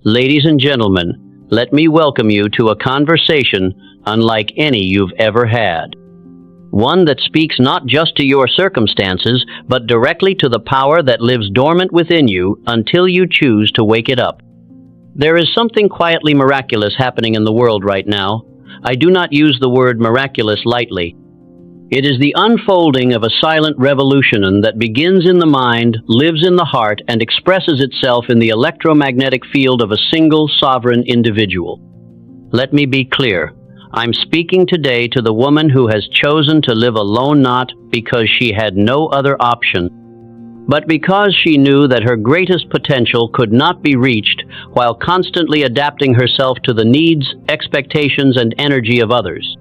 Ladies and gentlemen, let me welcome you to a conversation unlike any you've ever had. One that speaks not just to your circumstances, but directly to the power that lives dormant within you until you choose to wake it up. There is something quietly miraculous happening in the world right now. I do not use the word miraculous lightly. It is the unfolding of a silent revolution that begins in the mind, lives in the heart, and expresses itself in the electromagnetic field of a single sovereign individual. Let me be clear. I'm speaking today to the woman who has chosen to live alone, not because she had no other option, but because she knew that her greatest potential could not be reached while constantly adapting herself to the needs, expectations, and energy of others.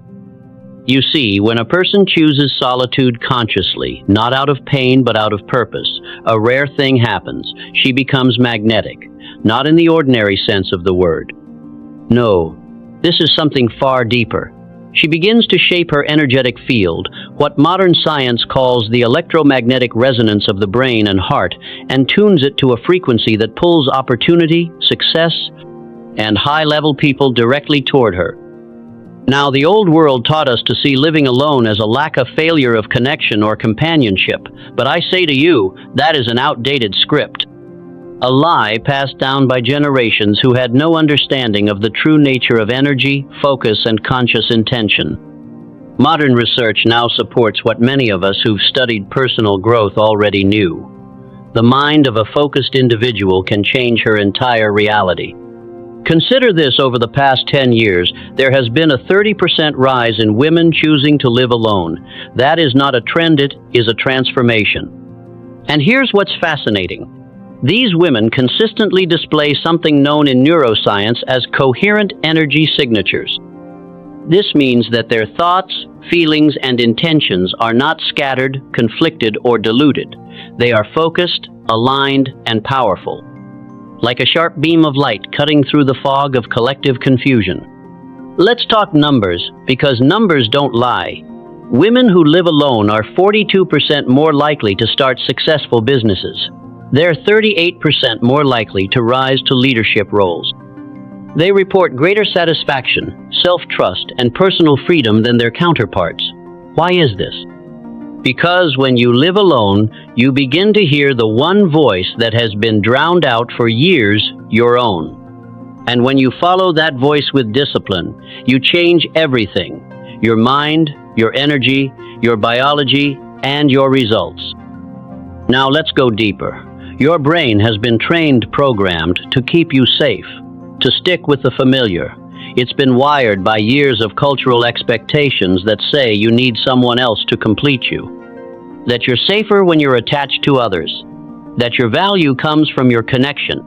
You see, when a person chooses solitude consciously, not out of pain but out of purpose, a rare thing happens. She becomes magnetic, not in the ordinary sense of the word. No, this is something far deeper. She begins to shape her energetic field, what modern science calls the electromagnetic resonance of the brain and heart, and tunes it to a frequency that pulls opportunity, success, and high-level people directly toward her. Now, the old world taught us to see living alone as a lack of failure of connection or companionship, but I say to you, that is an outdated script. A lie passed down by generations who had no understanding of the true nature of energy, focus, and conscious intention. Modern research now supports what many of us who've studied personal growth already knew. The mind of a focused individual can change her entire reality. Consider this: over the past 10 years, there has been a 30% rise in women choosing to live alone. That is not a trend, it is a transformation. And here's what's fascinating. These women consistently display something known in neuroscience as coherent energy signatures. This means that their thoughts, feelings, and intentions are not scattered, conflicted, or diluted. They are focused, aligned, and powerful, like a sharp beam of light cutting through the fog of collective confusion. Let's talk numbers, because numbers don't lie. Women who live alone are 42% more likely to start successful businesses. They're 38% more likely to rise to leadership roles. They report greater satisfaction, self-trust, and personal freedom than their counterparts. Why is this? Because when you live alone, you begin to hear the one voice that has been drowned out for years, your own. And when you follow that voice with discipline, you change everything: your mind, your energy, your biology, and your results. Now let's go deeper. Your brain has been programmed to keep you safe, to stick with the familiar. It's been wired by years of cultural expectations that say you need someone else to complete you, that you're safer when you're attached to others, that your value comes from your connection.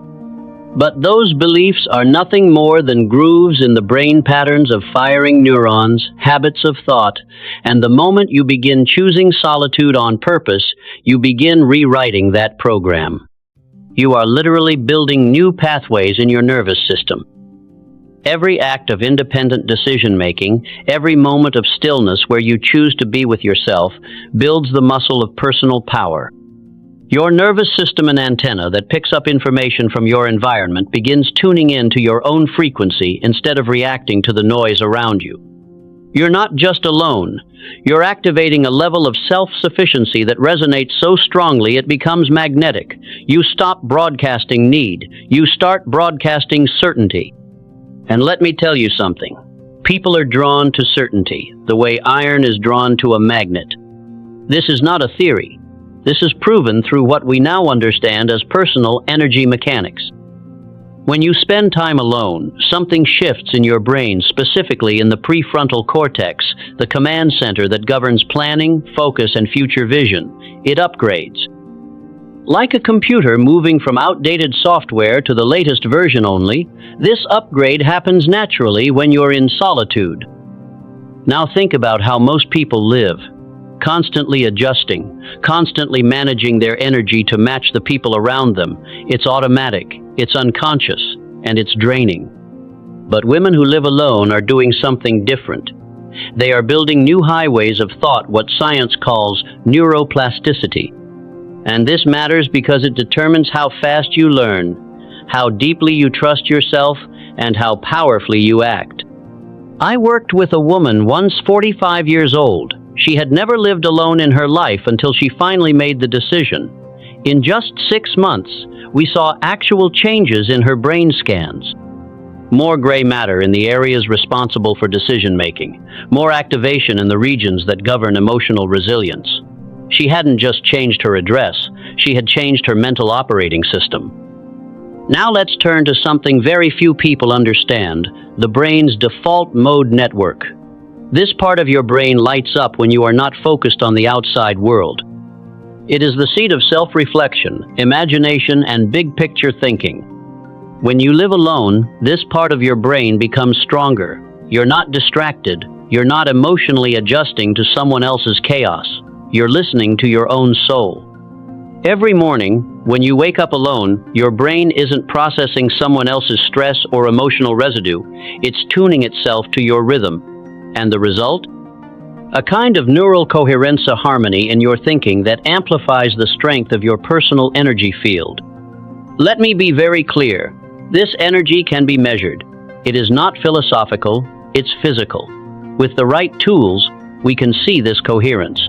But those beliefs are nothing more than grooves in the brain patterns of firing neurons, habits of thought, and the moment you begin choosing solitude on purpose, you begin rewriting that program. You are literally building new pathways in your nervous system. Every act of independent decision-making, every moment of stillness where you choose to be with yourself, builds the muscle of personal power. Your nervous system and antenna that picks up information from your environment begins tuning in to your own frequency instead of reacting to the noise around you. You're not just alone. You're activating a level of self-sufficiency that resonates so strongly it becomes magnetic. You stop broadcasting need. You start broadcasting certainty. And let me tell you something. People are drawn to certainty, the way iron is drawn to a magnet. This is not a theory. This is proven through what we now understand as personal energy mechanics. When you spend time alone, something shifts in your brain, specifically in the prefrontal cortex, the command center that governs planning, focus, and future vision. It upgrades. Like a computer moving from outdated software to the latest version only, this upgrade happens naturally when you're in solitude. Now think about how most people live. Constantly adjusting, constantly managing their energy to match the people around them. It's automatic, it's unconscious, and it's draining. But women who live alone are doing something different. They are building new highways of thought, what science calls neuroplasticity. And this matters because it determines how fast you learn. how deeply you trust yourself, and how powerfully you act. I worked with a woman once 45 years old. She had never lived alone in her life until she finally made the decision. In just 6 months, we saw actual changes in her brain scans. More gray matter in the areas responsible for decision-making, more activation in the regions that govern emotional resilience. She hadn't just changed her address, she had changed her mental operating system. Now let's turn to something very few people understand, the brain's default mode network. This part of your brain lights up when you are not focused on the outside world. It is the seat of self-reflection, imagination, and big-picture thinking. When you live alone, this part of your brain becomes stronger. You're not distracted. You're not emotionally adjusting to someone else's chaos. You're listening to your own soul. Every morning, when you wake up alone, your brain isn't processing someone else's stress or emotional residue. It's tuning itself to your rhythm. And the result? A kind of neural coherence, a harmony in your thinking that amplifies the strength of your personal energy field. Let me be very clear. This energy can be measured. It is not philosophical, it's physical. With the right tools, we can see this coherence.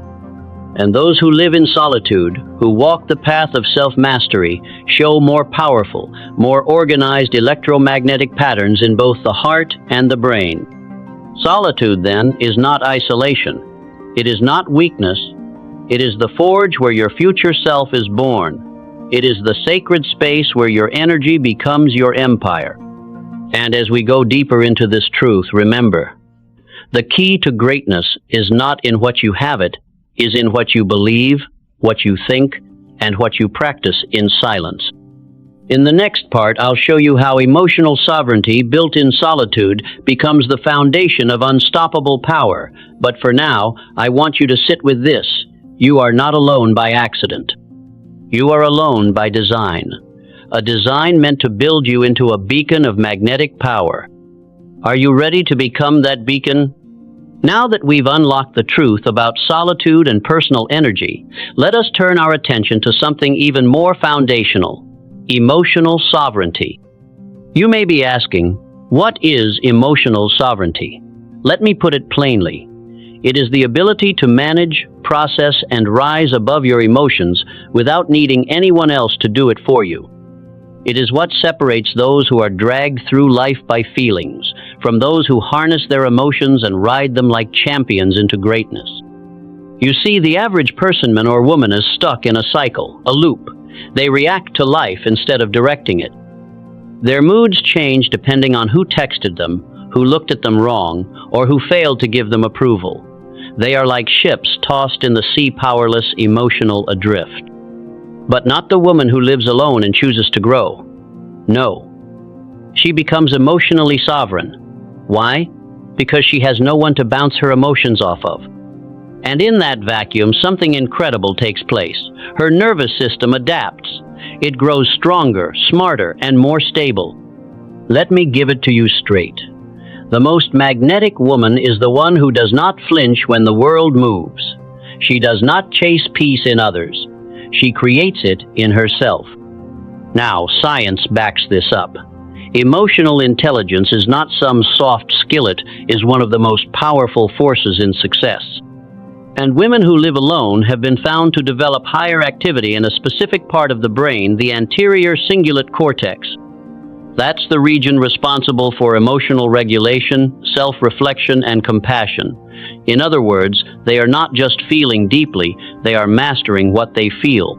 And those who live in solitude, who walk the path of self-mastery, show more powerful, more organized electromagnetic patterns in both the heart and the brain. Solitude, then, is not isolation. It is not weakness. It is the forge where your future self is born. It is the sacred space where your energy becomes your empire. And as we go deeper into this truth, remember, the key to greatness is not in what you have, it is in what you believe, what you think, and what you practice in silence. In the next part, I'll show you how emotional sovereignty built in solitude becomes the foundation of unstoppable power. But for now, I want you to sit with this. You are not alone by accident. You are alone by design. A design meant to build you into a beacon of magnetic power. Are you ready to become that beacon? Now that we've unlocked the truth about solitude and personal energy, let us turn our attention to something even more foundational. Emotional sovereignty. You may be asking, what is emotional sovereignty? Let me put it plainly. It is the ability to manage, process, and rise above your emotions without needing anyone else to do it for you. It is what separates those who are dragged through life by feelings from those who harness their emotions and ride them like champions into greatness. You see, the average person or woman is stuck in a cycle, a loop. They react to life instead of directing it. Their moods change depending on who texted them, who looked at them wrong, or who failed to give them approval. They are like ships tossed in the sea, powerless, emotional adrift. But not the woman who lives alone and chooses to grow. No. She becomes emotionally sovereign. Why? Because she has no one to bounce her emotions off of. And in that vacuum, something incredible takes place. Her nervous system adapts. It grows stronger, smarter, and more stable. Let me give it to you straight. The most magnetic woman is the one who does not flinch when the world moves. She does not chase peace in others. She creates it in herself. Now, science backs this up. Emotional intelligence is not some soft skillet, it is one of the most powerful forces in success. And women who live alone have been found to develop higher activity in a specific part of the brain, the anterior cingulate cortex. That's the region responsible for emotional regulation, self-reflection, and compassion. In other words, they are not just feeling deeply, they are mastering what they feel.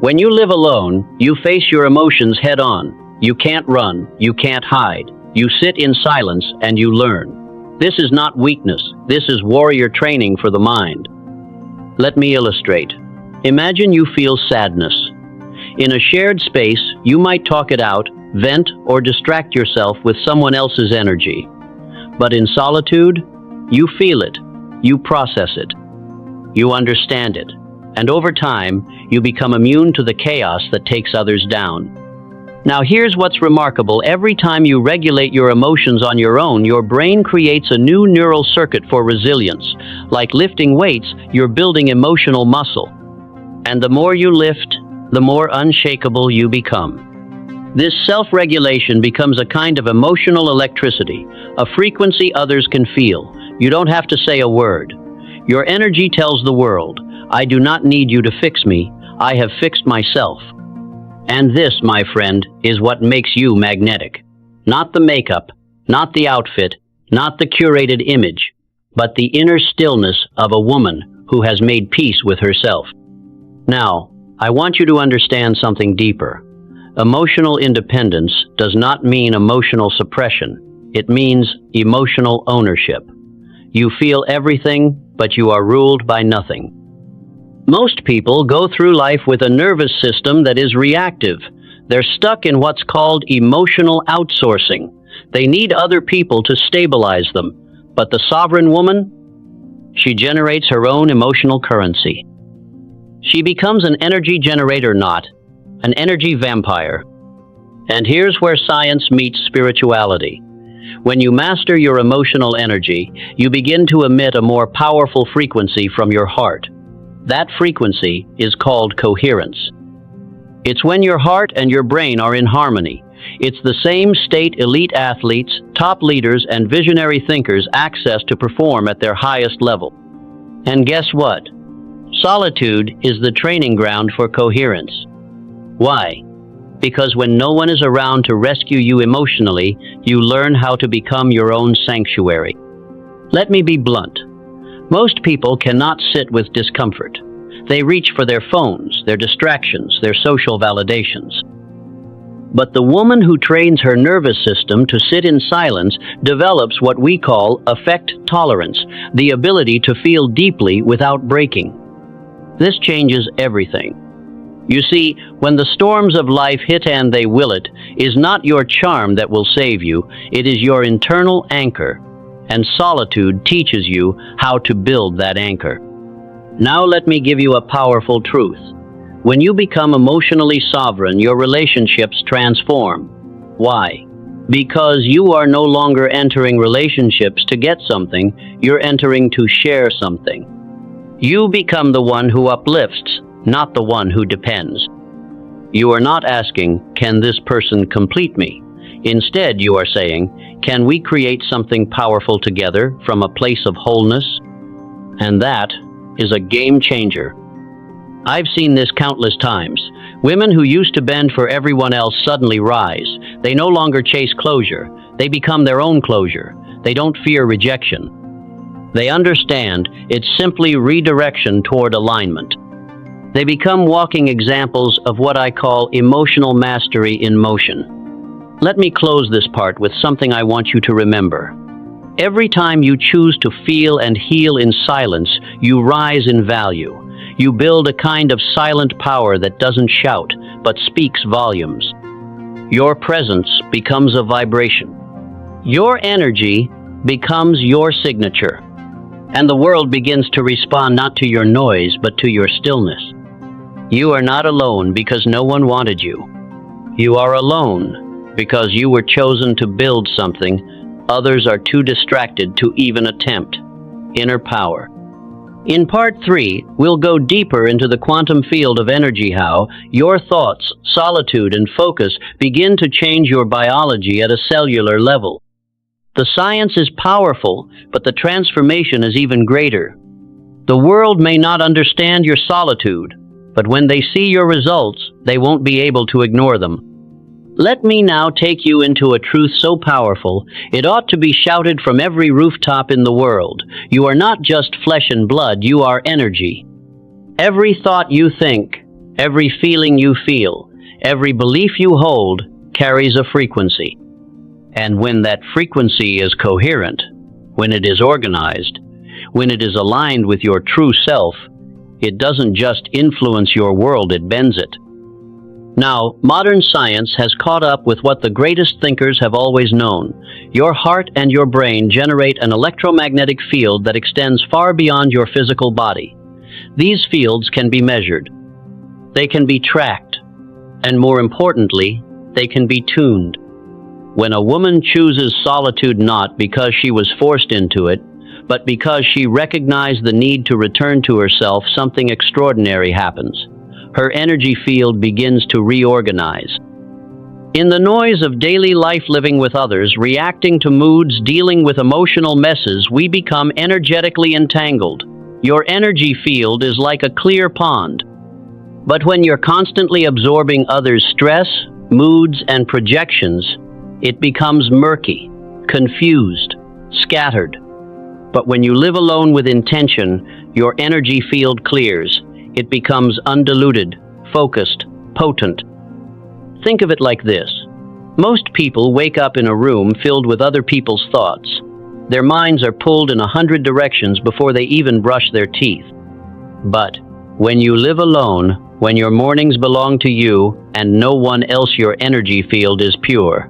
When you live alone, you face your emotions head-on. You can't run, you can't hide. You sit in silence and you learn. This is not weakness, this is warrior training for the mind. Let me illustrate. Imagine you feel sadness. In a shared space, you might talk it out, vent, or distract yourself with someone else's energy. But in solitude, you feel it, you process it, you understand it, and over time, you become immune to the chaos that takes others down. Now here's what's remarkable. Every time you regulate your emotions on your own, your brain creates a new neural circuit for resilience. Like lifting weights, you're building emotional muscle. And the more you lift, the more unshakable you become. This self-regulation becomes a kind of emotional electricity, a frequency others can feel. You don't have to say a word. Your energy tells the world, I do not need you to fix me, I have fixed myself. And this, my friend, is what makes you magnetic. Not the makeup, not the outfit, not the curated image, but the inner stillness of a woman who has made peace with herself. Now, I want you to understand something deeper. Emotional independence does not mean emotional suppression. It means emotional ownership. You feel everything, but you are ruled by nothing. Most people go through life with a nervous system that is reactive. They're stuck in what's called emotional outsourcing. They need other people to stabilize them. But the sovereign woman, she generates her own emotional currency. She becomes an energy generator knot, an energy vampire. And here's where science meets spirituality. When you master your emotional energy, you begin to emit a more powerful frequency from your heart. That frequency is called coherence. It's when your heart and your brain are in harmony. It's the same state elite athletes, top leaders, and visionary thinkers access to perform at their highest level. And guess what? Solitude is the training ground for coherence. Why? Because when no one is around to rescue you emotionally, you learn how to become your own sanctuary. Let me be blunt. Most people cannot sit with discomfort. They reach for their phones, their distractions, their social validations. But the woman who trains her nervous system to sit in silence develops what we call affect tolerance, the ability to feel deeply without breaking. This changes everything. You see, when the storms of life hit, and they will, it is not your charm that will save you, it is your internal anchor. And solitude teaches you how to build that anchor. Now let me give you a powerful truth. When you become emotionally sovereign, your relationships transform. Why? Because you are no longer entering relationships to get something, you're entering to share something. You become the one who uplifts, not the one who depends. You are not asking, can this person complete me? Instead, you are saying, can we create something powerful together from a place of wholeness? And that is a game changer. I've seen this countless times. Women who used to bend for everyone else suddenly rise. They no longer chase closure. They become their own closure. They don't fear rejection. They understand it's simply redirection toward alignment. They become walking examples of what I call emotional mastery in motion. Let me close this part with something I want you to remember. Every time you choose to feel and heal in silence, you rise in value. You build a kind of silent power that doesn't shout, but speaks volumes. Your presence becomes a vibration. Your energy becomes your signature. And the world begins to respond not to your noise, but to your stillness. You are not alone because no one wanted you. You are alone because you were chosen to build something others are too distracted to even attempt. Inner power. In Part 3, we'll go deeper into the quantum field of energy, how your thoughts, solitude, and focus begin to change your biology at a cellular level. The science is powerful, but the transformation is even greater. The world may not understand your solitude, but when they see your results, they won't be able to ignore them. Let me now take you into a truth so powerful, it ought to be shouted from every rooftop in the world. You are not just flesh and blood, you are energy. Every thought you think, every feeling you feel, every belief you hold carries a frequency. And when that frequency is coherent, when it is organized, when it is aligned with your true self, it doesn't just influence your world, it bends it. Now, modern science has caught up with what the greatest thinkers have always known. Your heart and your brain generate an electromagnetic field that extends far beyond your physical body. These fields can be measured. They can be tracked. And more importantly, they can be tuned. When a woman chooses solitude not because she was forced into it, but because she recognized the need to return to herself, something extraordinary happens. Her energy field begins to reorganize. In the noise of daily life, living with others, reacting to moods, dealing with emotional messes, we become energetically entangled. Your energy field is like a clear pond. But when you're constantly absorbing others' stress, moods, and projections, it becomes murky, confused, scattered. But when you live alone with intention, your energy field clears. It becomes undiluted, focused, potent. Think of it like this. Most people wake up in a room filled with other people's thoughts. Their minds are pulled in 100 directions before they even brush their teeth. But when you live alone, when your mornings belong to you and no one else, your energy field is pure.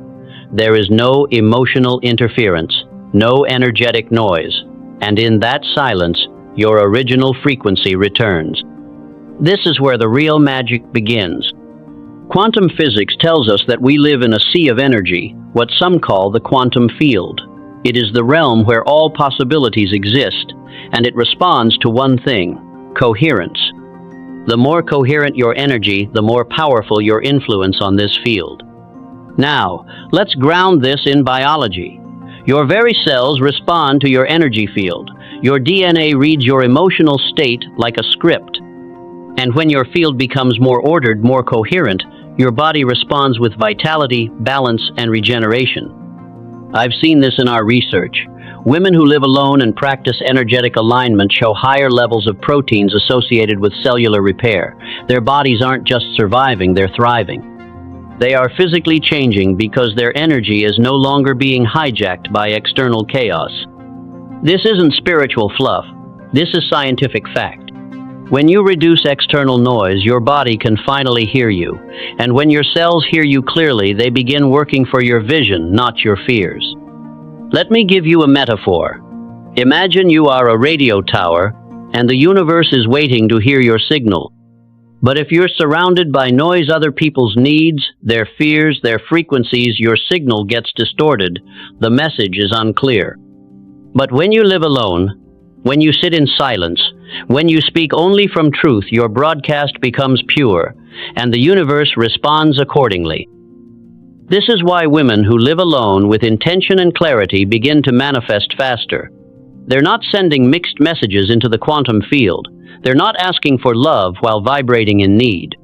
There is no emotional interference, no energetic noise, and in that silence, your original frequency returns. This is where the real magic begins. Quantum physics tells us that we live in a sea of energy, what some call the quantum field. It is the realm where all possibilities exist, and it responds to one thing: coherence. The more coherent your energy, the more powerful your influence on this field. Now, let's ground this in biology. Your very cells respond to your energy field. Your DNA reads your emotional state like a script. And when your field becomes more ordered, more coherent, your body responds with vitality, balance, and regeneration. I've seen this in our research. Women who live alone and practice energetic alignment show higher levels of proteins associated with cellular repair. Their bodies aren't just surviving, they're thriving. They are physically changing because their energy is no longer being hijacked by external chaos. This isn't spiritual fluff. This is scientific fact. When you reduce external noise, your body can finally hear you. And when your cells hear you clearly, they begin working for your vision, not your fears. Let me give you a metaphor. Imagine you are a radio tower, and the universe is waiting to hear your signal. But if you're surrounded by noise, other people's needs, their fears, their frequencies, your signal gets distorted. The message is unclear. But when you live alone, when you sit in silence, when you speak only from truth, your broadcast becomes pure, and the universe responds accordingly. This is why women who live alone with intention and clarity begin to manifest faster. They're not sending mixed messages into the quantum field. They're not asking for love while vibrating in need.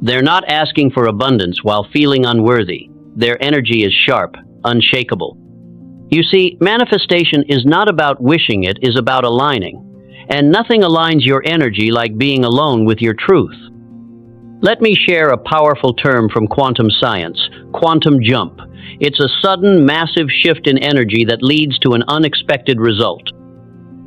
They're not asking for abundance while feeling unworthy. Their energy is sharp, unshakable. You see, manifestation is not about wishing, it is about aligning. And nothing aligns your energy like being alone with your truth. Let me share a powerful term from quantum science: quantum jump. It's a sudden, massive shift in energy that leads to an unexpected result.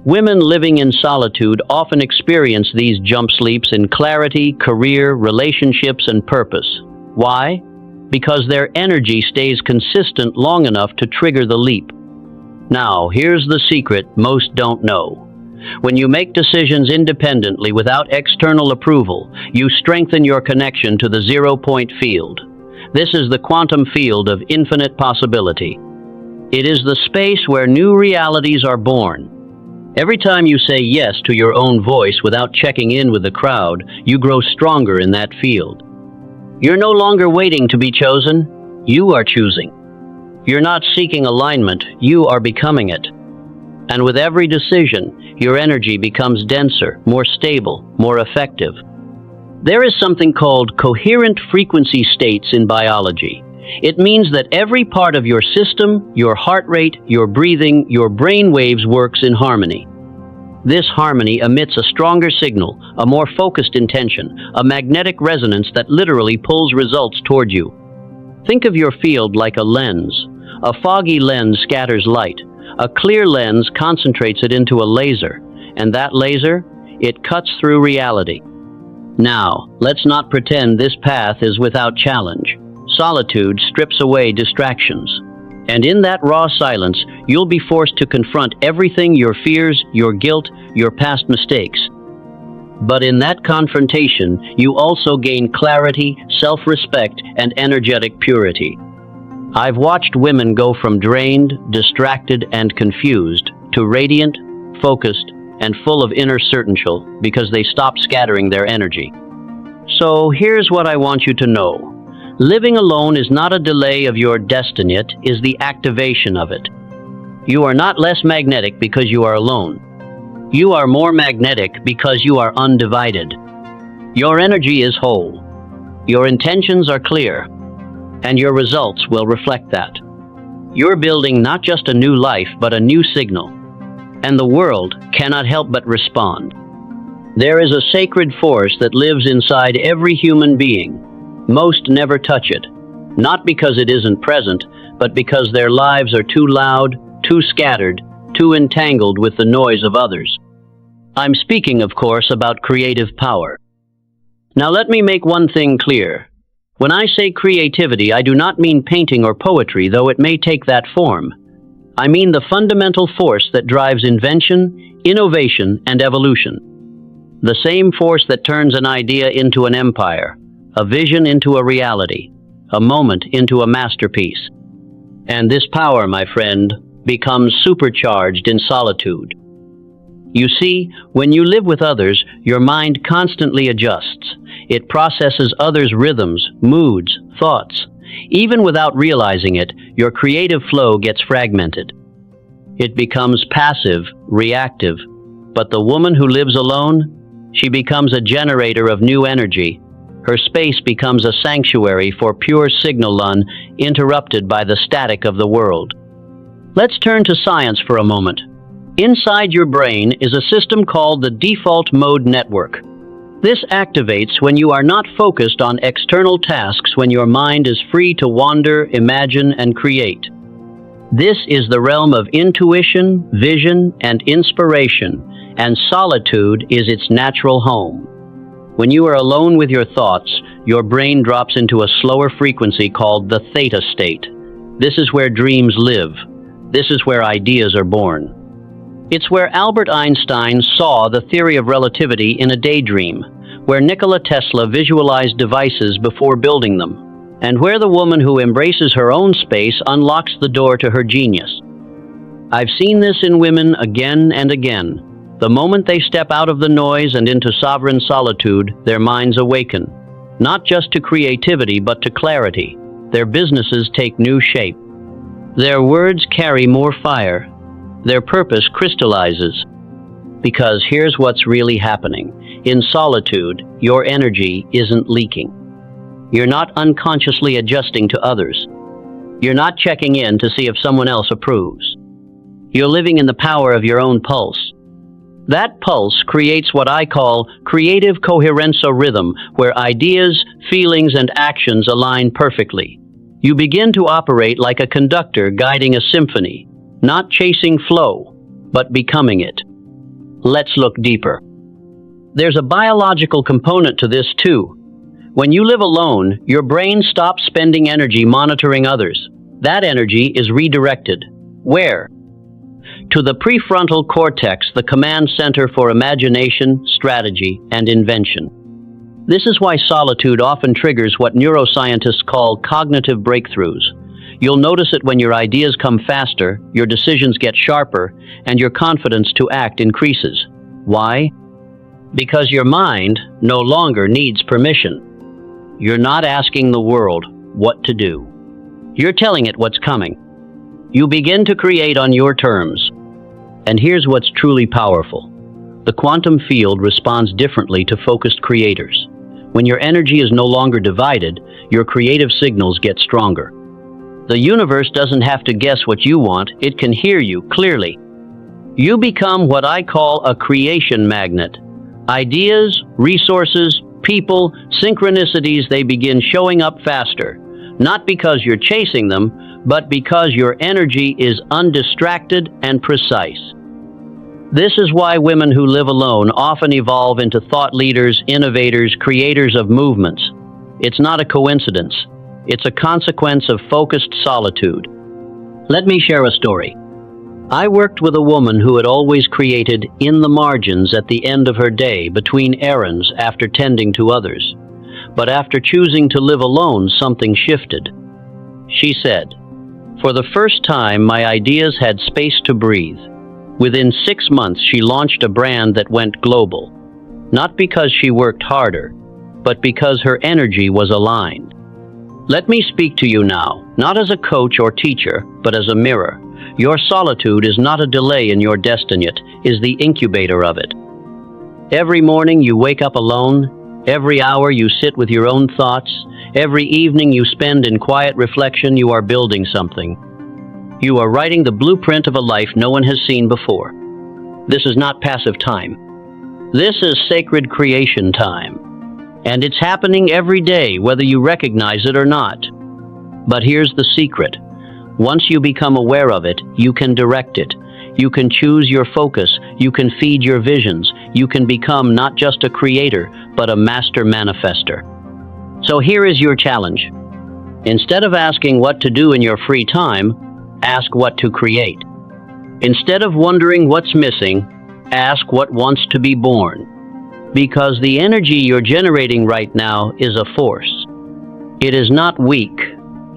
Women living in solitude often experience these jump leaps in clarity, career, relationships, and purpose. Why? Because their energy stays consistent long enough to trigger the leap. Now, here's the secret most don't know. When you make decisions independently without external approval, you strengthen your connection to the zero-point field. This is the quantum field of infinite possibility. It is the space where new realities are born. Every time you say yes to your own voice without checking in with the crowd, you grow stronger in that field. You're no longer waiting to be chosen, you are choosing. You're not seeking alignment, you are becoming it. And with every decision, your energy becomes denser, more stable, more effective. There is something called coherent frequency states in biology. It means that every part of your system, your heart rate, your breathing, your brain waves works in harmony. This harmony emits a stronger signal, a more focused intention, a magnetic resonance that literally pulls results toward you. Think of your field like a lens. A foggy lens scatters light. A clear lens concentrates it into a laser, and that laser, it cuts through reality. Now, let's not pretend this path is without challenge. Solitude strips away distractions. And in that raw silence, you'll be forced to confront everything: your fears, your guilt, your past mistakes. But in that confrontation, you also gain clarity, self-respect, and energetic purity. I've watched women go from drained, distracted, and confused to radiant, focused, and full of inner certainty because they stopped scattering their energy. So here's what I want you to know. Living alone is not a delay of your destiny, it is the activation of it. You are not less magnetic because you are alone. You are more magnetic because you are undivided. Your energy is whole. Your intentions are clear, and your results will reflect that. You're building not just a new life, but a new signal, and the world cannot help but respond. There is a sacred force that lives inside every human being. Most never touch it, not because it isn't present, but because their lives are too loud, too scattered, too entangled with the noise of others. I'm speaking, of course, about creative power. Now let me make one thing clear. When I say creativity, I do not mean painting or poetry, though it may take that form. I mean the fundamental force that drives invention, innovation, and evolution. The same force that turns an idea into an empire, a vision into a reality, a moment into a masterpiece. And this power, my friend, becomes supercharged in solitude. You see, when you live with others, your mind constantly adjusts. It processes others' rhythms, moods, thoughts. Even without realizing it, your creative flow gets fragmented. It becomes passive, reactive. But the woman who lives alone, she becomes a generator of new energy. Her space becomes a sanctuary for pure signal uninterrupted by the static of the world. Let's turn to science for a moment. Inside your brain is a system called the default mode network. This activates when you are not focused on external tasks, when your mind is free to wander, imagine, and create. This is the realm of intuition, vision, and inspiration, and solitude is its natural home. When you are alone with your thoughts, your brain drops into a slower frequency called the theta state. This is where dreams live. This is where ideas are born. It's where Albert Einstein saw the theory of relativity in a daydream, where Nikola Tesla visualized devices before building them, and where the woman who embraces her own space unlocks the door to her genius. I've seen this in women again and again. The moment they step out of the noise and into sovereign solitude, their minds awaken, not just to creativity but to clarity. Their businesses take new shape. Their words carry more fire. Their purpose crystallizes. Because here's what's really happening. In solitude, your energy isn't leaking. You're not unconsciously adjusting to others. You're not checking in to see if someone else approves. You're living in the power of your own pulse. That pulse creates what I call creative coherence, a rhythm where ideas, feelings, and actions align perfectly. You begin to operate like a conductor guiding a symphony, not chasing flow, but becoming it. Let's look deeper. There's a biological component to this too. When you live alone, your brain stops spending energy monitoring others. That energy is redirected. Where? To the prefrontal cortex, the command center for imagination, strategy, and invention. This is why solitude often triggers what neuroscientists call cognitive breakthroughs. You'll notice it when your ideas come faster, your decisions get sharper, and your confidence to act increases. Why? Because your mind no longer needs permission. You're not asking the world what to do. You're telling it what's coming. You begin to create on your terms. And here's what's truly powerful. The quantum field responds differently to focused creators. When your energy is no longer divided, your creative signals get stronger. The universe doesn't have to guess what you want, it can hear you clearly. You become what I call a creation magnet. Ideas, resources, people, synchronicities, they begin showing up faster. Not because you're chasing them, but because your energy is undistracted and precise. This is why women who live alone often evolve into thought leaders, innovators, creators of movements. It's not a coincidence. It's a consequence of focused solitude. Let me share a story. I worked with a woman who had always created in the margins at the end of her day between errands after tending to others. But after choosing to live alone, something shifted. She said, "For the first time, my ideas had space to breathe." Within 6 months, she launched a brand that went global. Not because she worked harder, but because her energy was aligned. Let me speak to you now, not as a coach or teacher, but as a mirror. Your solitude is not a delay in your destiny, it is the incubator of it. Every morning you wake up alone, every hour you sit with your own thoughts, every evening you spend in quiet reflection, you are building something. You are writing the blueprint of a life no one has seen before. This is not passive time. This is sacred creation time. And it's happening every day, whether you recognize it or not. But here's the secret. Once you become aware of it, you can direct it. You can choose your focus. You can feed your visions. You can become not just a creator, but a master manifester. So here is your challenge. Instead of asking what to do in your free time, ask what to create. Instead of wondering what's missing, ask what wants to be born. Because the energy you're generating right now is a force. It is not weak.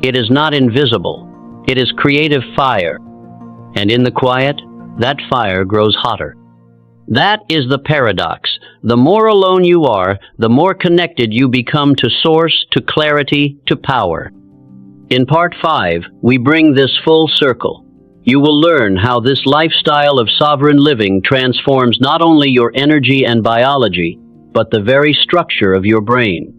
It is not invisible. It is creative fire. And in the quiet, that fire grows hotter. That is the paradox. The more alone you are, the more connected you become to source, to clarity, to power. In part 5, we bring this full circle. You will learn how this lifestyle of sovereign living transforms not only your energy and biology, but the very structure of your brain.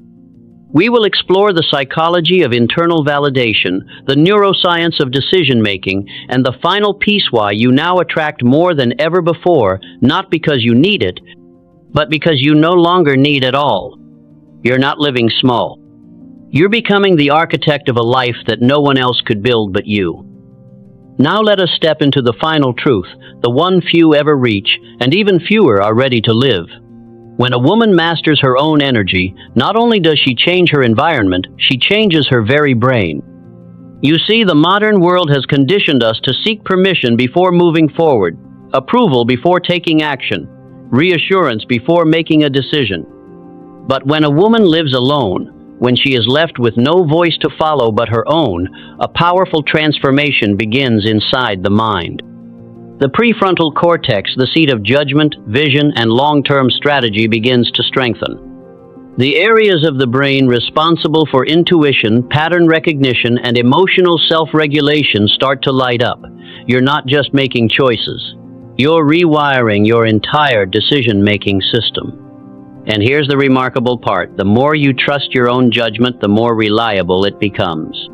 We will explore the psychology of internal validation, the neuroscience of decision-making, and the final piece why you now attract more than ever before, not because you need it, but because you no longer need it all. You're not living small. You're becoming the architect of a life that no one else could build but you. Now let us step into the final truth, the one few ever reach, and even fewer are ready to live. When a woman masters her own energy, not only does she change her environment, she changes her very brain. You see, the modern world has conditioned us to seek permission before moving forward, approval before taking action, reassurance before making a decision. But when a woman lives alone, when she is left with no voice to follow but her own, a powerful transformation begins inside the mind. The prefrontal cortex, the seat of judgment, vision, and long-term strategy, begins to strengthen. The areas of the brain responsible for intuition, pattern recognition, and emotional self-regulation start to light up. You're not just making choices. You're rewiring your entire decision-making system. And here's the remarkable part. The more you trust your own judgment, the more reliable it becomes.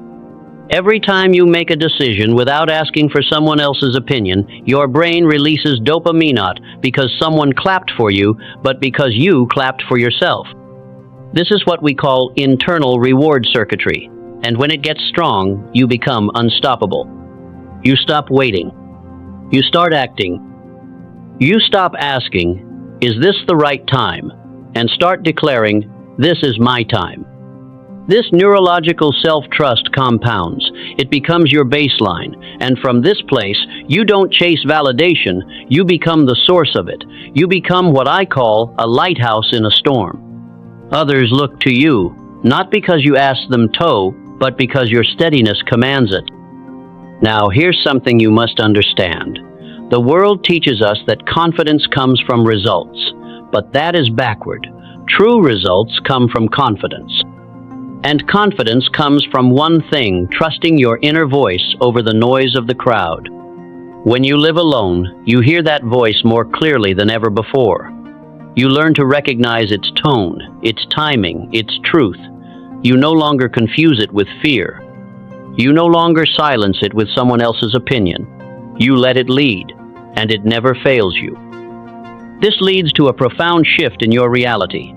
Every time you make a decision without asking for someone else's opinion, your brain releases dopamine, not because someone clapped for you, but because you clapped for yourself. This is what we call internal reward circuitry. And when it gets strong, you become unstoppable. You stop waiting. You start acting. You stop asking, is this the right time? And start declaring, this is my time. This neurological self-trust compounds. It becomes your baseline. And from this place, you don't chase validation. You become the source of it. You become what I call a lighthouse in a storm. Others look to you, not because you ask them to, but because your steadiness commands it. Now, here's something you must understand. The world teaches us that confidence comes from results. But that is backward. True results come from confidence. And confidence comes from one thing, trusting your inner voice over the noise of the crowd. When you live alone, you hear that voice more clearly than ever before. You learn to recognize its tone, its timing, its truth. You no longer confuse it with fear. You no longer silence it with someone else's opinion. You let it lead, and it never fails you. This leads to a profound shift in your reality.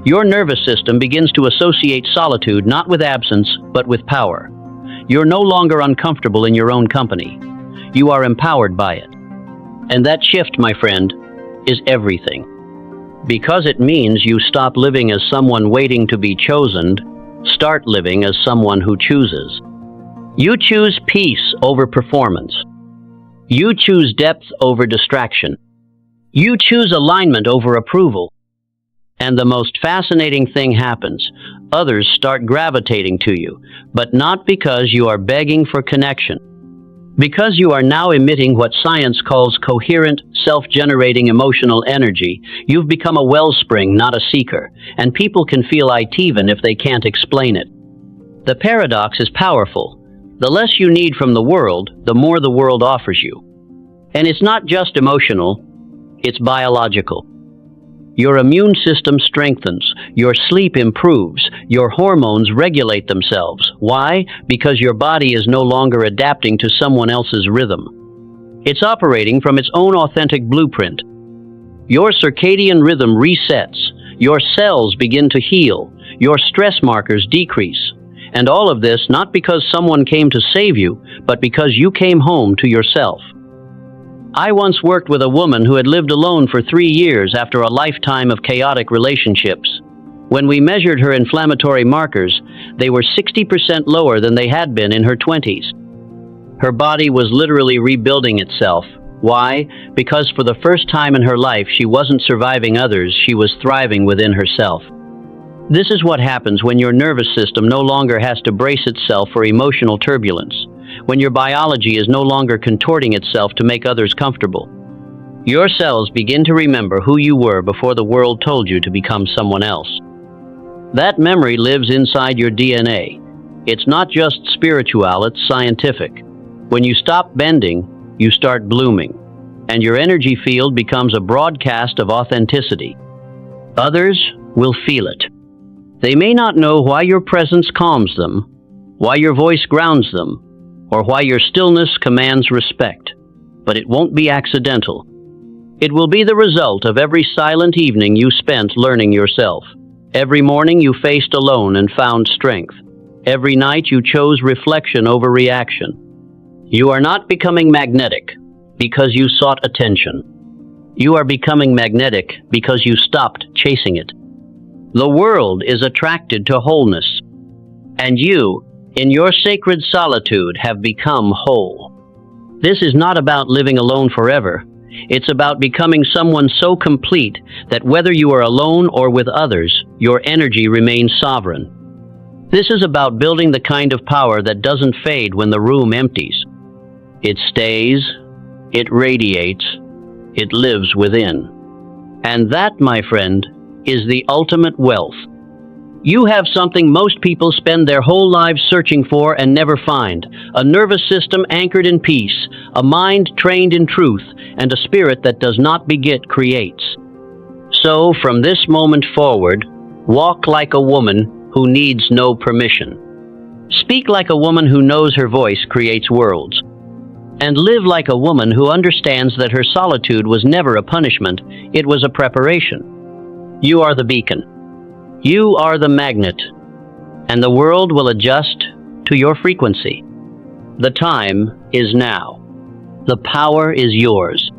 Your nervous system begins to associate solitude not with absence, but with power. You're no longer uncomfortable in your own company. You are empowered by it. And that shift, my friend, is everything. Because it means you stop living as someone waiting to be chosen, start living as someone who chooses. You choose peace over performance. You choose depth over distraction. You choose alignment over approval. And the most fascinating thing happens. Others start gravitating to you, but not because you are begging for connection. Because you are now emitting what science calls coherent, self-generating emotional energy, you've become a wellspring, not a seeker, and people can feel it even if they can't explain it. The paradox is powerful. The less you need from the world, the more the world offers you. And it's not just emotional, it's biological. Your immune system strengthens, your sleep improves, your hormones regulate themselves. Why? Because your body is no longer adapting to someone else's rhythm. It's operating from its own authentic blueprint. Your circadian rhythm resets, your cells begin to heal, your stress markers decrease. And all of this not because someone came to save you, but because you came home to yourself. I once worked with a woman who had lived alone for 3 years after a lifetime of chaotic relationships. When we measured her inflammatory markers, they were 60% lower than they had been in her 20s. Her body was literally rebuilding itself. Why? Because for the first time in her life, she wasn't surviving others, she was thriving within herself. This is what happens when your nervous system no longer has to brace itself for emotional turbulence, when your biology is no longer contorting itself to make others comfortable. Your cells begin to remember who you were before the world told you to become someone else. That memory lives inside your DNA. It's not just spiritual, it's scientific. When you stop bending, you start blooming, and your energy field becomes a broadcast of authenticity. Others will feel it. They may not know why your presence calms them, why your voice grounds them, or why your stillness commands respect, but it won't be accidental. It will be the result of every silent evening you spent learning yourself. Every morning you faced alone and found strength. Every night you chose reflection over reaction. You are not becoming magnetic because you sought attention. You are becoming magnetic because you stopped chasing it. The world is attracted to wholeness, and you, in your sacred solitude, have become whole. This is not about living alone forever. It's about becoming someone so complete that whether you are alone or with others, your energy remains sovereign. This is about building the kind of power that doesn't fade when the room empties. It stays, it radiates, it lives within. And that, my friend, is the ultimate wealth. You have something most people spend their whole lives searching for and never find: a nervous system anchored in peace, a mind trained in truth, and a spirit that does not beget, creates. So, from this moment forward, walk like a woman who needs no permission. Speak like a woman who knows her voice creates worlds. And live like a woman who understands that her solitude was never a punishment, it was a preparation. You are the beacon. You are the magnet. And the world will adjust to your frequency. The time is now. The power is yours.